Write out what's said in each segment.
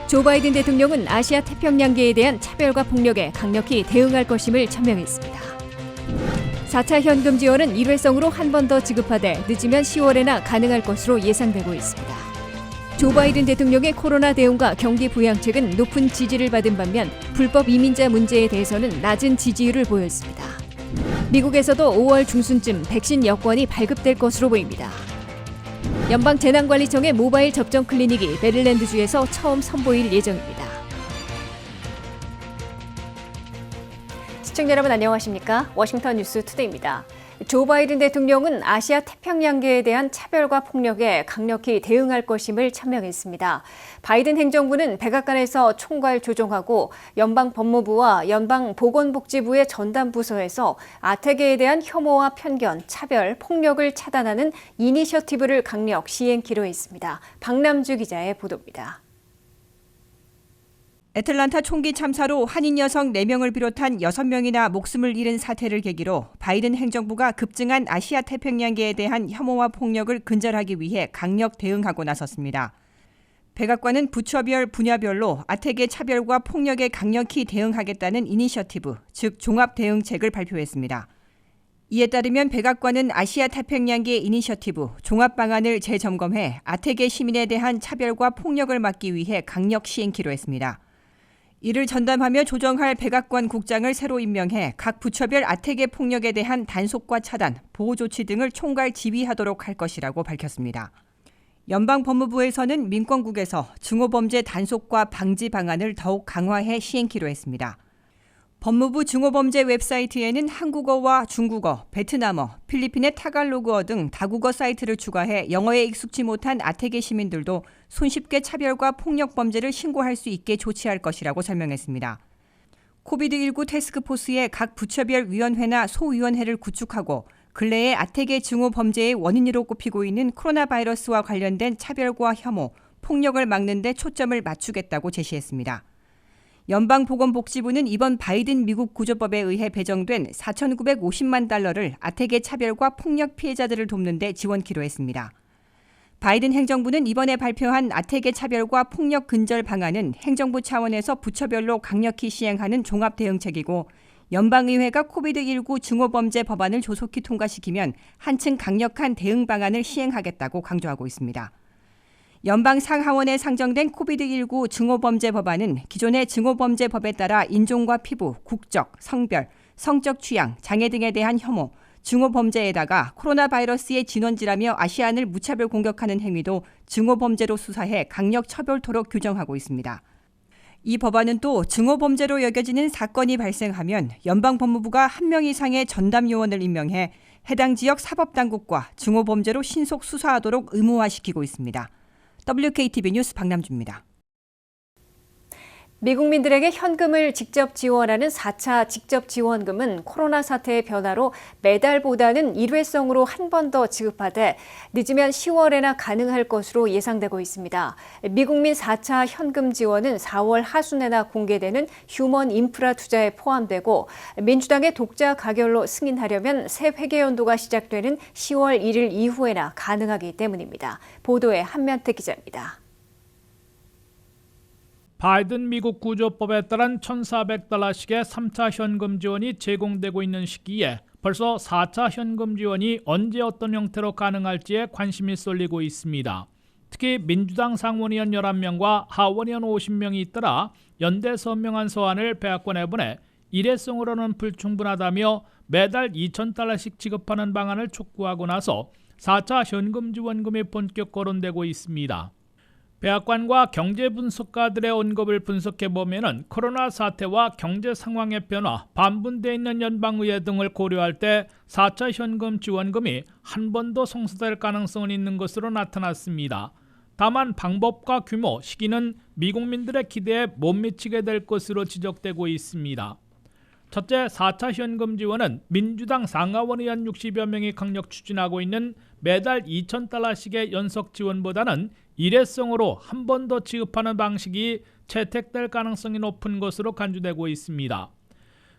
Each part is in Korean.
조 바이든 대통령은 아시아 태평양계에 대한 차별과 폭력에 강력히 대응할 것임을 천명했습니다. 4차 현금 지원은 일회성으로 한 번 더 지급하되 늦으면 10월에나 가능할 것으로 예상되고 있습니다. 조 바이든 대통령의 코로나 대응과 경기 부양책은 높은 지지를 받은 반면 불법 이민자 문제에 대해서는 낮은 지지율을 보였습니다. 미국에서도 5월 중순쯤 백신 여권이 발급될 것으로 보입니다. 연방재난관리청의 모바일 접종 클리닉이 메릴랜드주에서 처음 선보일 예정입니다. 시청자 여러분 안녕하십니까? 워싱턴 뉴스 투데이입니다. 조 바이든 대통령은 아시아 태평양계에 대한 차별과 폭력에 강력히 대응할 것임을 천명했습니다. 바이든 행정부는 백악관에서 총괄 조정하고 연방법무부와 연방보건복지부의 전담 부서에서 아태계에 대한 혐오와 편견, 차별, 폭력을 차단하는 이니셔티브를 강력 시행키로 했습니다. 박남주 기자의 보도입니다. 애틀란타 총기 참사로 한인 여성 4명을 비롯한 6명이나 목숨을 잃은 사태를 계기로 바이든 행정부가 급증한 아시아 태평양계에 대한 혐오와 폭력을 근절하기 위해 강력 대응하고 나섰습니다. 백악관은 부처별, 분야별로 아태계 차별과 폭력에 강력히 대응하겠다는 이니셔티브, 즉 종합대응책을 발표했습니다. 이에 따르면 백악관은 아시아 태평양계 이니셔티브 종합방안을 재점검해 아태계 시민에 대한 차별과 폭력을 막기 위해 강력 시행키로 했습니다. 이를 전담하며 조정할 백악관 국장을 새로 임명해 각 부처별 아태계 폭력에 대한 단속과 차단, 보호 조치 등을 총괄 지휘하도록 할 것이라고 밝혔습니다. 연방법무부에서는 민권국에서 증오범죄 단속과 방지 방안을 더욱 강화해 시행키로 했습니다. 법무부 증오범죄 웹사이트에는 한국어와 중국어, 베트남어, 필리핀의 타갈로그어 등 다국어 사이트를 추가해 영어에 익숙지 못한 아태계 시민들도 손쉽게 차별과 폭력 범죄를 신고할 수 있게 조치할 것이라고 설명했습니다. 코비드19 태스크포스의 각 부처별 위원회나 소위원회를 구축하고 근래에 아태계 증오 범죄의 원인으로 꼽히고 있는 코로나 바이러스와 관련된 차별과 혐오, 폭력을 막는 데 초점을 맞추겠다고 제시했습니다. 연방보건복지부는 이번 바이든 미국 구조법에 의해 배정된 4,950만 달러를 아태계 차별과 폭력 피해자들을 돕는 데 지원키로 했습니다. 바이든 행정부는 이번에 발표한 아태계 차별과 폭력 근절 방안은 행정부 차원에서 부처별로 강력히 시행하는 종합대응책이고 연방의회가 코비드19 증오범죄 법안을 조속히 통과시키면 한층 강력한 대응 방안을 시행하겠다고 강조하고 있습니다. 연방 상하원에 상정된 코비드19 증오범죄 법안은 기존의 증오범죄법에 따라 인종과 피부, 국적, 성별, 성적 취향, 장애 등에 대한 혐오, 증오범죄에다가 코로나 바이러스의 진원지라며 아시안을 무차별 공격하는 행위도 증오범죄로 수사해 강력 처벌토록 규정하고 있습니다. 이 법안은 또 증오범죄로 여겨지는 사건이 발생하면 연방법무부가 1명 이상의 전담 요원을 임명해 해당 지역 사법당국과 증오범죄로 신속 수사하도록 의무화시키고 있습니다. WKTV 뉴스 박남주입니다. 미국민들에게 현금을 직접 지원하는 4차 직접지원금은 코로나 사태의 변화로 매달보다는 일회성으로 한 번 더 지급하되 늦으면 10월에나 가능할 것으로 예상되고 있습니다. 미국민 4차 현금 지원은 4월 하순에나 공개되는 휴먼 인프라 투자에 포함되고 민주당의 독자 가결로 승인하려면 새 회계연도가 시작되는 10월 1일 이후에나 가능하기 때문입니다. 보도에 한면태 기자입니다. 바이든 미국 구조법에 따른 1,400달러씩의 3차 현금 지원이 제공되고 있는 시기에 벌써 4차 현금 지원이 언제 어떤 형태로 가능할지에 관심이 쏠리고 있습니다. 특히 민주당 상원의원 11명과 하원의원 50명이 잇따라 연대 서명한 서한을 백악관에 보내 일회성으로는 불충분하다며 매달 2,000달러씩 지급하는 방안을 촉구하고 나서 4차 현금 지원금이 본격 거론되고 있습니다. 백악관과 경제 분석가들의 언급을 분석해보면 코로나 사태와 경제 상황의 변화, 반분돼 있는 연방의회 등을 고려할 때 4차 현금 지원금이 한 번 더 성사될 가능성은 있는 것으로 나타났습니다. 다만 방법과 규모, 시기는 미국민들의 기대에 못 미치게 될 것으로 지적되고 있습니다. 첫째, 4차 현금 지원은 민주당 상하원 의원 60여 명이 강력 추진하고 있는 매달 2,000달러씩의 연속 지원보다는 일회성으로 한 번 더 지급하는 방식이 채택될 가능성이 높은 것으로 간주되고 있습니다.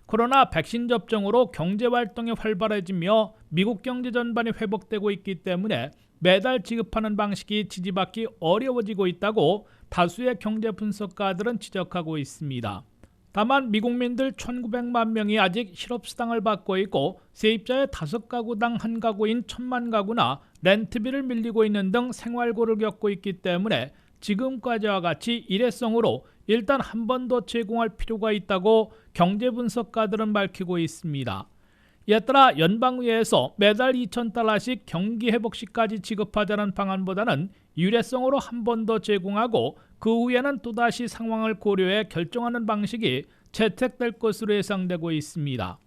코로나 백신 접종으로 경제 활동이 활발해지며 미국 경제 전반이 회복되고 있기 때문에 매달 지급하는 방식이 지지받기 어려워지고 있다고 다수의 경제 분석가들은 지적하고 있습니다. 다만 미국민들 1,900만 명이 아직 실업수당을 받고 있고 세입자의 5가구당 1가구인 1,000만 가구나 렌트비를 밀리고 있는 등 생활고를 겪고 있기 때문에 지금까지와 같이 일회성으로 일단 한 번 더 제공할 필요가 있다고 경제 분석가들은 밝히고 있습니다. 이에 따라 연방의회에서 매달 $2,000씩 경기 회복 시까지 지급하자는 방안보다는 일회성으로 한 번 더 제공하고 그 후에는 또다시 상황을 고려해 결정하는 방식이 채택될 것으로 예상되고 있습니다.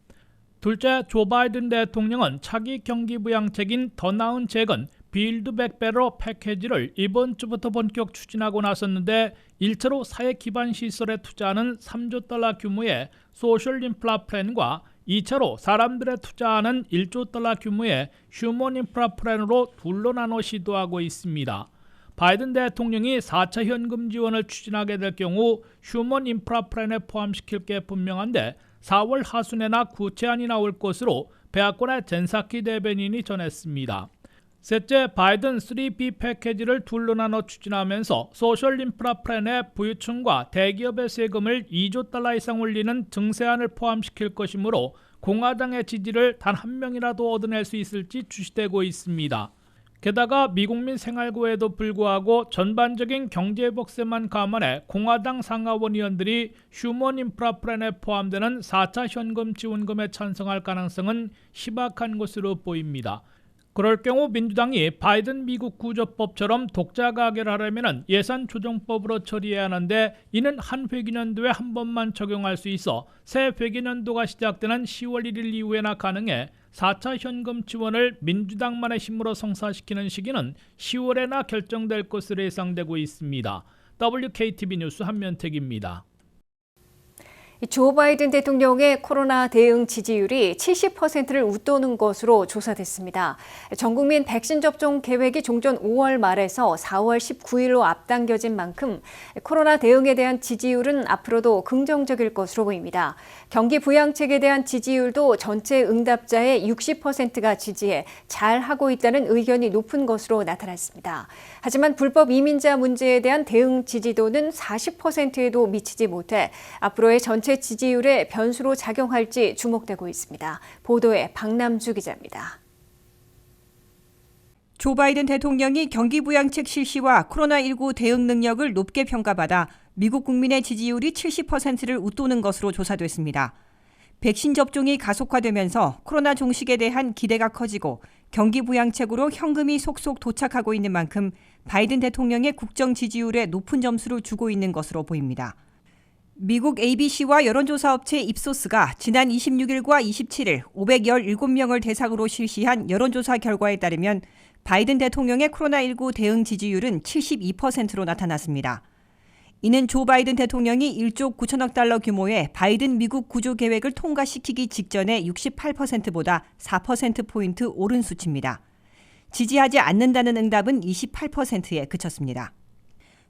둘째, 조 바이든 대통령은 차기 경기 부양책인 더 나은 재건 빌드 백 베터 패키지를 이번 주부터 본격 추진하고 나섰는데 1차로 사회 기반 시설에 투자하는 $3조 규모의 소셜 인프라 플랜과 2차로 사람들에 투자하는 $1조 규모의 휴먼 인프라 플랜으로 둘로 나눠 시도하고 있습니다. 바이든 대통령이 4차 현금 지원을 추진하게 될 경우 휴먼 인프라 플랜에 포함시킬 게 분명한데 4월 하순에나 구체안이 나올 것으로 백악관의 젠사키 대변인이 전했습니다. 셋째, 바이든 3B 패키지를 둘로 나눠 추진하면서 소셜 인프라 플랜의 부유층과 대기업의 세금을 $2조 이상 올리는 증세안을 포함시킬 것이므로 공화당의 지지를 단 한 명이라도 얻어낼 수 있을지 주시되고 있습니다. 게다가 미국민 생활고에도 불구하고 전반적인 경제복세만 감안해 공화당 상하원 의원들이 휴먼 인프라 플랜에 포함되는 4차 현금 지원금에 찬성할 가능성은 희박한 것으로 보입니다. 그럴 경우 민주당이 바이든 미국 구조법처럼 독자 가결을 하려면 예산 조정법으로 처리해야 하는데 이는 한 회기년도에 한 번만 적용할 수 있어 새 회기년도가 시작되는 10월 1일 이후에나 가능해 4차 현금 지원을 민주당만의 힘으로 성사시키는 시기는 10월에나 결정될 것으로 예상되고 있습니다. WKTV 뉴스 한면택입니다. 조 바이든 대통령의 코로나 대응 지지율이 70%를 웃도는 것으로 조사됐습니다. 전국민 백신 접종 계획이 종전 5월 말에서 4월 19일로 앞당겨진 만큼 코로나 대응에 대한 지지율은 앞으로도 긍정적일 것으로 보입니다. 경기 부양책에 대한 지지율도 전체 응답자의 60%가 지지해 잘하고 있다는 의견이 높은 것으로 나타났습니다. 하지만 불법 이민자 문제에 대한 대응 지지도는 40%에도 미치지 못해 앞으로의 전체 지지율에 변수로 작용할지 주목되고 있습니다. 보도에 박남주 기자입니다. 조 바이든 대통령이 경기 부양책 실시와 코로나19 대응 능력을 높게 평가받아 미국 국민의 지지율이 70%를 웃도는 것으로 조사됐습니다. 백신 접종이 가속화되면서 코로나 종식에 대한 기대가 커지고 경기 부양책으로 현금이 속속 도착하고 있는 만큼 바이든 대통령의 국정 지지율에 높은 점수를 주고 있는 것으로 보입니다. 미국 ABC와 여론조사 업체 입소스가 지난 26일과 27일 517명을 대상으로 실시한 여론조사 결과에 따르면 바이든 대통령의 코로나19 대응 지지율은 72%로 나타났습니다. 이는 조 바이든 대통령이 $1조 9천억 규모의 바이든 미국 구조 계획을 통과시키기 직전의 68%보다 4%포인트 오른 수치입니다. 지지하지 않는다는 응답은 28%에 그쳤습니다.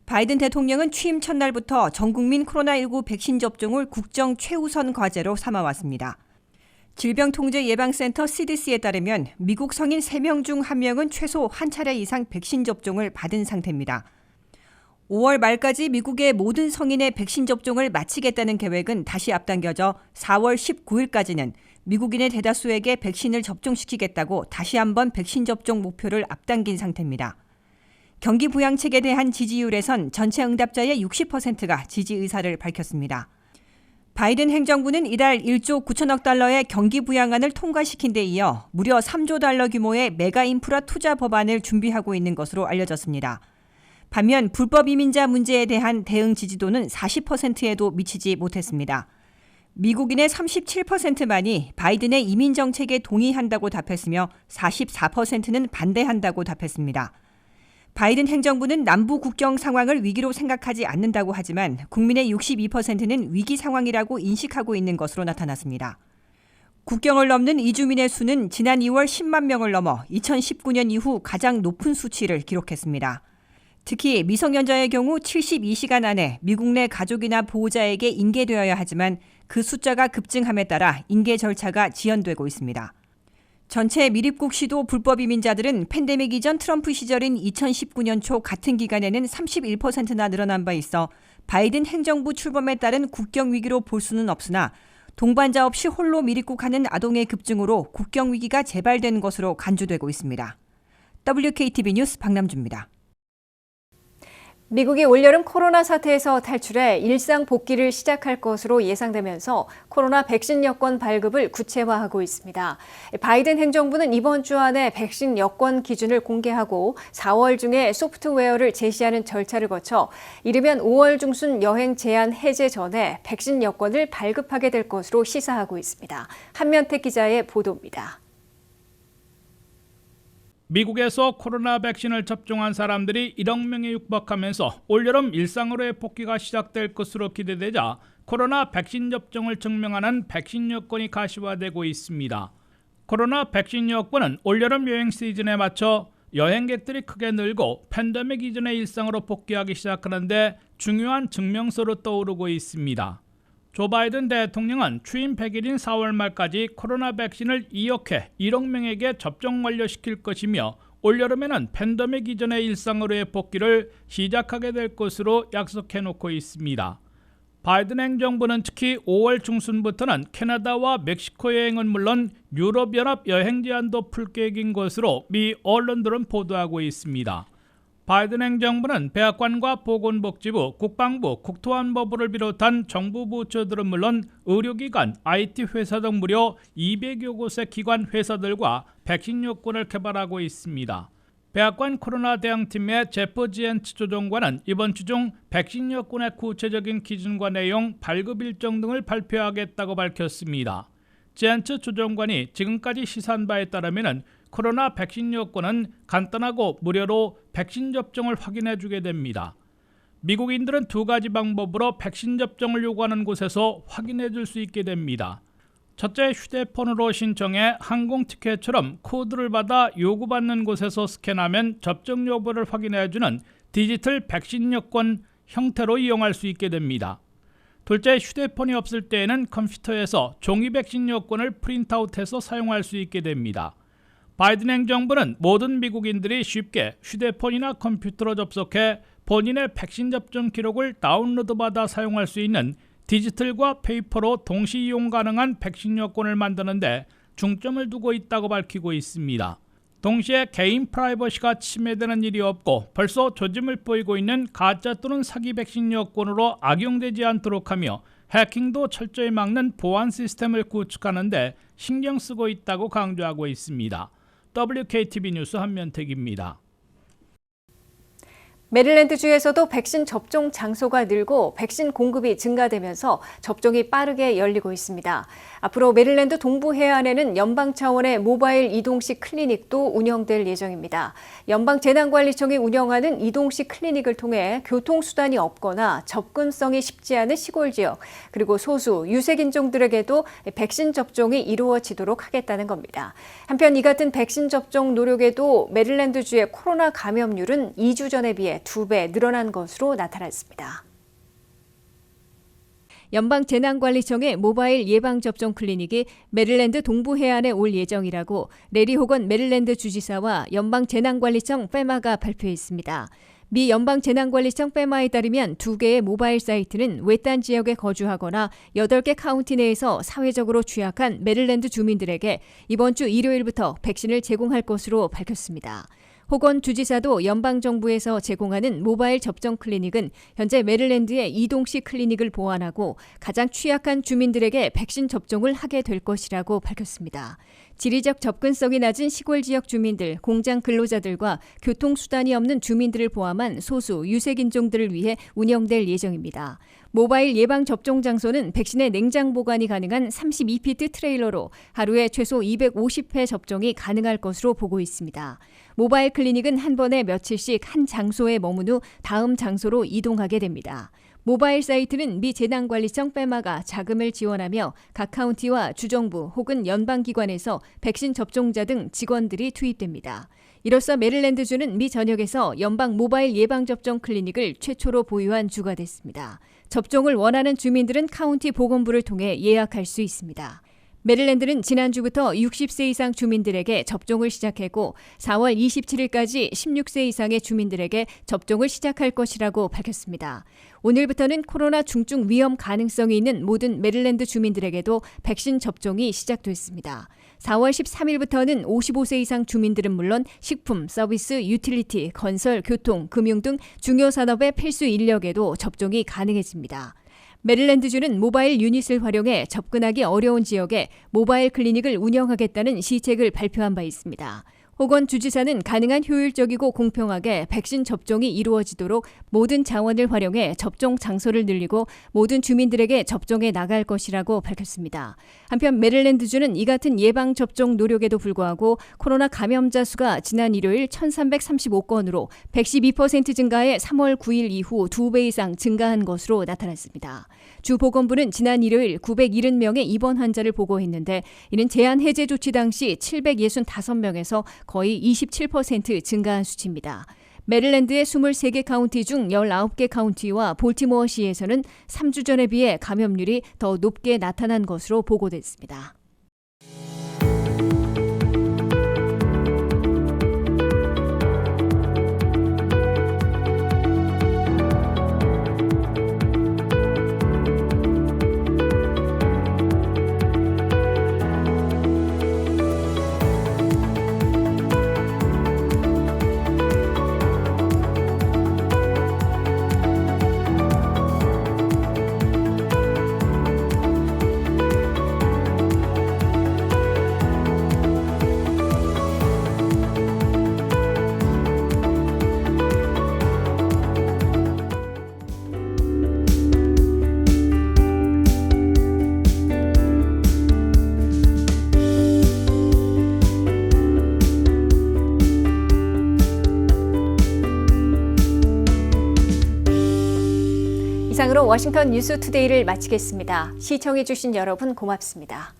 바이든 대통령은 취임 첫날부터 전 국민 코로나19 백신 접종을 국정 최우선 과제로 삼아왔습니다. 질병통제예방센터 CDC에 따르면 미국 성인 3명 중 1명은 최소 한 차례 이상 백신 접종을 받은 상태입니다. 5월 말까지 미국의 모든 성인의 백신 접종을 마치겠다는 계획은 다시 앞당겨져 4월 19일까지는 미국인의 대다수에게 백신을 접종시키겠다고 다시 한번 백신 접종 목표를 앞당긴 상태입니다. 경기 부양책에 대한 지지율에선 전체 응답자의 60%가 지지 의사를 밝혔습니다. 바이든 행정부는 이달 $1조 9천억 경기 부양안을 통과시킨 데 이어 무려 $3조 규모의 메가 인프라 투자 법안을 준비하고 있는 것으로 알려졌습니다. 반면 불법 이민자 문제에 대한 대응 지지도는 40%에도 미치지 못했습니다. 미국인의 37%만이 바이든의 이민 정책에 동의한다고 답했으며 44%는 반대한다고 답했습니다. 바이든 행정부는 남부 국경 상황을 위기로 생각하지 않는다고 하지만 국민의 62%는 위기 상황이라고 인식하고 있는 것으로 나타났습니다. 국경을 넘는 이주민의 수는 지난 2월 10만 명을 넘어 2019년 이후 가장 높은 수치를 기록했습니다. 특히 미성년자의 경우 72시간 안에 미국 내 가족이나 보호자에게 인계되어야 하지만 그 숫자가 급증함에 따라 인계 절차가 지연되고 있습니다. 전체 미립국 시도 불법 이민자들은 팬데믹 이전 트럼프 시절인 2019년 초 같은 기간에는 31%나 늘어난 바 있어 바이든 행정부 출범에 따른 국경 위기로 볼 수는 없으나 동반자 없이 홀로 미립국하는 아동의 급증으로 국경 위기가 재발된 것으로 간주되고 있습니다. WKTV 뉴스 박남주입니다. 미국이 올여름 코로나 사태에서 탈출해 일상 복귀를 시작할 것으로 예상되면서 코로나 백신 여권 발급을 구체화하고 있습니다. 바이든 행정부는 이번 주 안에 백신 여권 기준을 공개하고 4월 중에 소프트웨어를 제시하는 절차를 거쳐 이르면 5월 중순 여행 제한 해제 전에 백신 여권을 발급하게 될 것으로 시사하고 있습니다. 한면택 기자의 보도입니다. 미국에서 코로나 백신을 접종한 사람들이 1억 명에 육박하면서 올여름 일상으로의 복귀가 시작될 것으로 기대되자 코로나 백신 접종을 증명하는 백신 여권이 가시화되고 있습니다. 코로나 백신 여권은 올여름 여행 시즌에 맞춰 여행객들이 크게 늘고 팬데믹 이전의 일상으로 복귀하기 시작하는데 중요한 증명서로 떠오르고 있습니다. 조 바이든 대통령은 취임 100일인 4월 말까지 코로나 백신을 2억 회 1억 명에게 접종 완료시킬 것이며 올여름에는 팬데믹 이전의 일상으로의 복귀를 시작하게 될 것으로 약속해놓고 있습니다. 바이든 행정부는 특히 5월 중순부터는 캐나다와 멕시코 여행은 물론 유럽연합 여행 제한도 풀 계획인 것으로 미 언론들은 보도하고 있습니다. 바이든 행정부는 백악관과 보건복지부, 국방부, 국토안보부를 비롯한 정부 부처들은 물론 의료기관, IT 회사 등 무려 200여 곳의 기관 회사들과 백신 여권을 개발하고 있습니다. 백악관 코로나 대응팀의 제프 지엔츠 조정관은 이번 주 중 백신 여권의 구체적인 기준과 내용, 발급 일정 등을 발표하겠다고 밝혔습니다. 지엔츠 조정관이 지금까지 시사한 바에 따르면 코로나 백신 여권은 간단하고 무료로 백신 접종을 확인해 주게 됩니다. 미국인들은 두 가지 방법으로 백신 접종을 요구하는 곳에서 확인해 줄 수 있게 됩니다. 첫째, 휴대폰으로 신청해 항공 티켓처럼 코드를 받아 요구받는 곳에서 스캔하면 접종 여부를 확인해 주는 디지털 백신 여권 형태로 이용할 수 있게 됩니다. 둘째, 휴대폰이 없을 때에는 컴퓨터에서 종이 백신 여권을 프린트아웃해서 사용할 수 있게 됩니다. 바이든 행정부는 모든 미국인들이 쉽게 휴대폰이나 컴퓨터로 접속해 본인의 백신 접종 기록을 다운로드받아 사용할 수 있는 디지털과 페이퍼로 동시 이용 가능한 백신 여권을 만드는 데 중점을 두고 있다고 밝히고 있습니다. 동시에 개인 프라이버시가 침해되는 일이 없고 벌써 조짐을 보이고 있는 가짜 또는 사기 백신 여권으로 악용되지 않도록 하며 해킹도 철저히 막는 보안 시스템을 구축하는 데 신경 쓰고 있다고 강조하고 있습니다. WKTV 뉴스 한면택입니다. 메릴랜드주에서도 백신 접종 장소가 늘고 백신 공급이 증가되면서 접종이 빠르게 열리고 있습니다. 앞으로 메릴랜드 동부 해안에는 연방 차원의 모바일 이동식 클리닉도 운영될 예정입니다. 연방재난관리청이 운영하는 이동식 클리닉을 통해 교통수단이 없거나 접근성이 쉽지 않은 시골 지역, 그리고 소수, 유색인종들에게도 백신 접종이 이루어지도록 하겠다는 겁니다. 한편 이 같은 백신 접종 노력에도 메릴랜드주의 코로나 감염률은 2주 전에 비해 2배 늘어난 것으로 나타났습니다. 연방재난관리청의 모바일 예방접종 클리닉이 메릴랜드 동부 해안에 올 예정이라고 레리 호건 메릴랜드 주지사와 연방재난관리청 페마가 발표했습니다. 미 연방재난관리청 페마에 따르면 2개의 모바일 사이트는 외딴 지역에 거주하거나 8개 카운티 내에서 사회적으로 취약한 메릴랜드 주민들에게 이번 주 일요일부터 백신을 제공할 것으로 밝혔습니다. 호건 주지사도 연방정부에서 제공하는 모바일 접종 클리닉은 현재 메릴랜드의 이동식 클리닉을 보완하고 가장 취약한 주민들에게 백신 접종을 하게 될 것이라고 밝혔습니다. 지리적 접근성이 낮은 시골 지역 주민들, 공장 근로자들과 교통수단이 없는 주민들을 포함한 소수, 유색인종들을 위해 운영될 예정입니다. 모바일 예방접종 장소는 백신의 냉장 보관이 가능한 32피트 트레일러로 하루에 최소 250회 접종이 가능할 것으로 보고 있습니다. 모바일 클리닉은 한 번에 며칠씩 한 장소에 머문 후 다음 장소로 이동하게 됩니다. 모바일 사이트는 미 재난관리청 페마가 자금을 지원하며 각 카운티와 주정부 혹은 연방기관에서 백신 접종자 등 직원들이 투입됩니다. 이로써 메릴랜드주는 미 전역에서 연방 모바일 예방접종 클리닉을 최초로 보유한 주가 됐습니다. 접종을 원하는 주민들은 카운티 보건부를 통해 예약할 수 있습니다. 메릴랜드는 지난주부터 60세 이상 주민들에게 접종을 시작했고 4월 27일까지 16세 이상의 주민들에게 접종을 시작할 것이라고 밝혔습니다. 오늘부터는 코로나 중증 위험 가능성이 있는 모든 메릴랜드 주민들에게도 백신 접종이 시작됐습니다. 4월 13일부터는 55세 이상 주민들은 물론 식품, 서비스, 유틸리티, 건설, 교통, 금융 등 중요 산업의 필수 인력에도 접종이 가능해집니다. 메릴랜드주는 모바일 유닛을 활용해 접근하기 어려운 지역에 모바일 클리닉을 운영하겠다는 시책을 발표한 바 있습니다. 호건 주지사는 가능한 효율적이고 공평하게 백신 접종이 이루어지도록 모든 자원을 활용해 접종 장소를 늘리고 모든 주민들에게 접종해 나갈 것이라고 밝혔습니다. 한편 메릴랜드주는 이 같은 예방접종 노력에도 불구하고 코로나 감염자 수가 지난 일요일 1,335건으로 112% 증가해 3월 9일 이후 2배 이상 증가한 것으로 나타났습니다. 주 보건부는 지난 일요일 970명의 입원 환자를 보고했는데 이는 제한 해제 조치 당시 765명에서 거의 27% 증가한 수치입니다. 메릴랜드의 23개 카운티 중 19개 카운티와 볼티모어시에서는 3주 전에 비해 감염률이 더 높게 나타난 것으로 보고됐습니다. 이상으로 워싱턴 뉴스 투데이를 마치겠습니다. 시청해주신 여러분 고맙습니다.